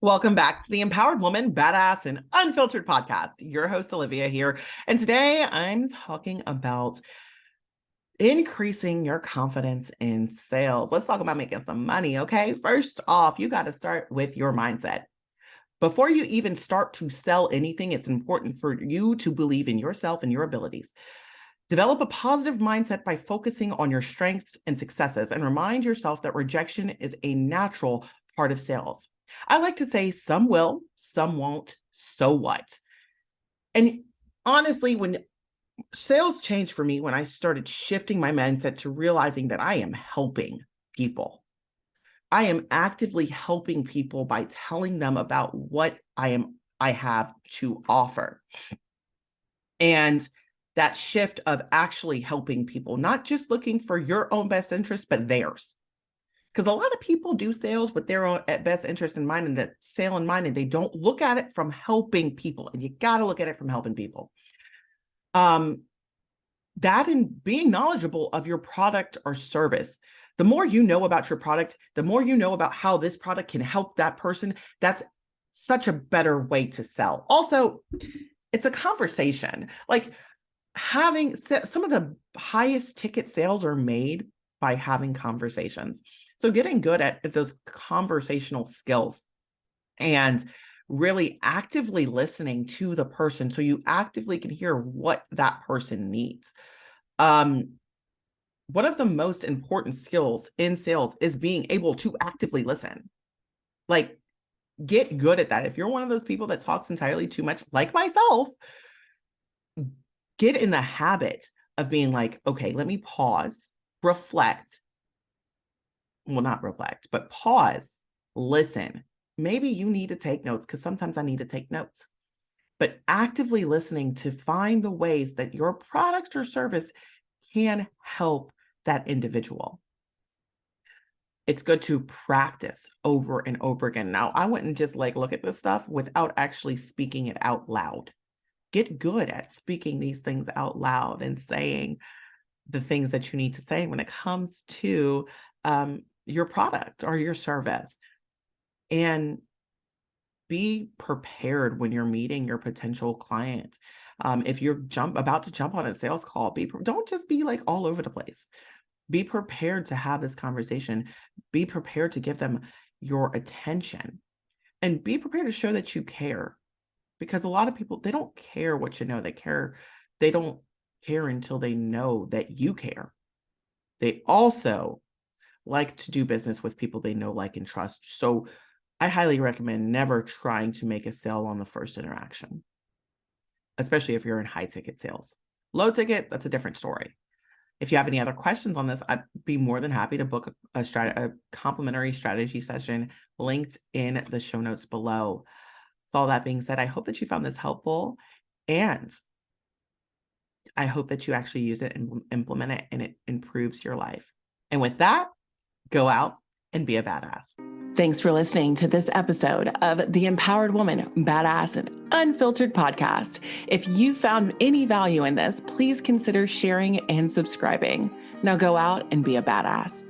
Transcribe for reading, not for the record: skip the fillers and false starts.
Welcome back to the Empowered Woman, Badass and Unfiltered podcast. Your host, Olivia, here. And today I'm talking about increasing your confidence in sales. Let's talk about making some money, okay? First off, you got to start with your mindset. Before you even start to sell anything, it's important for you to believe in yourself and your abilities. Develop a positive mindset by focusing on your strengths and successes, and remind yourself that rejection is a natural part of sales. I like to say some will, some won't, so what? And honestly, when sales changed for me, when I started shifting my mindset to realizing that I am helping people, I am actively helping people by telling them about what I have to offer. And that shift of actually helping people, not just looking for your own best interest, but theirs. Because a lot of people do sales with their own best interest in mind and that sale in mind, and they don't look at it from helping people. And you got to look at it from helping people. That and being knowledgeable of your product or service. The more you know about your product, the more you know about how this product can help that person. That's such a better way to sell. Also, it's a conversation. Like having some of the highest ticket sales are made by having conversations. So getting good at those conversational skills and really actively listening to the person so you actively can hear what that person needs. One of the most important skills in sales is being able to actively listen. Like, get good at that. If you're one of those people that talks entirely too much, like myself, get in the habit of being like, okay, let me pause, reflect. Well, not reflect, but pause, listen. Maybe you need to take notes because sometimes I need to take notes. But actively listening to find the ways that your product or service can help that individual. It's good to practice over and over again. Now, I wouldn't just look at this stuff without actually speaking it out loud. Get good at speaking these things out loud and saying the things that you need to say when it comes to your product or your service. And be prepared when you're meeting your potential client. If you're about to jump on a sales call, don't just be all over the place. Be prepared to have this conversation. Be prepared to give them your attention, and be prepared to show that you care. Because a lot of people, they don't care what you know. They don't care until they know that you care. They also like to do business with people they know, like, and trust. So I highly recommend never trying to make a sale on the first interaction, especially if you're in high ticket sales. Low ticket, that's a different story. If you have any other questions on this, I'd be more than happy to book a complimentary strategy session linked in the show notes below. With all that being said, I hope that you found this helpful, and I hope that you actually use it and implement it and it improves your life. And with that, go out and be a badass. Thanks for listening to this episode of the Empowered Woman, Badass and Unfiltered podcast. If you found any value in this, please consider sharing and subscribing. Now go out and be a badass.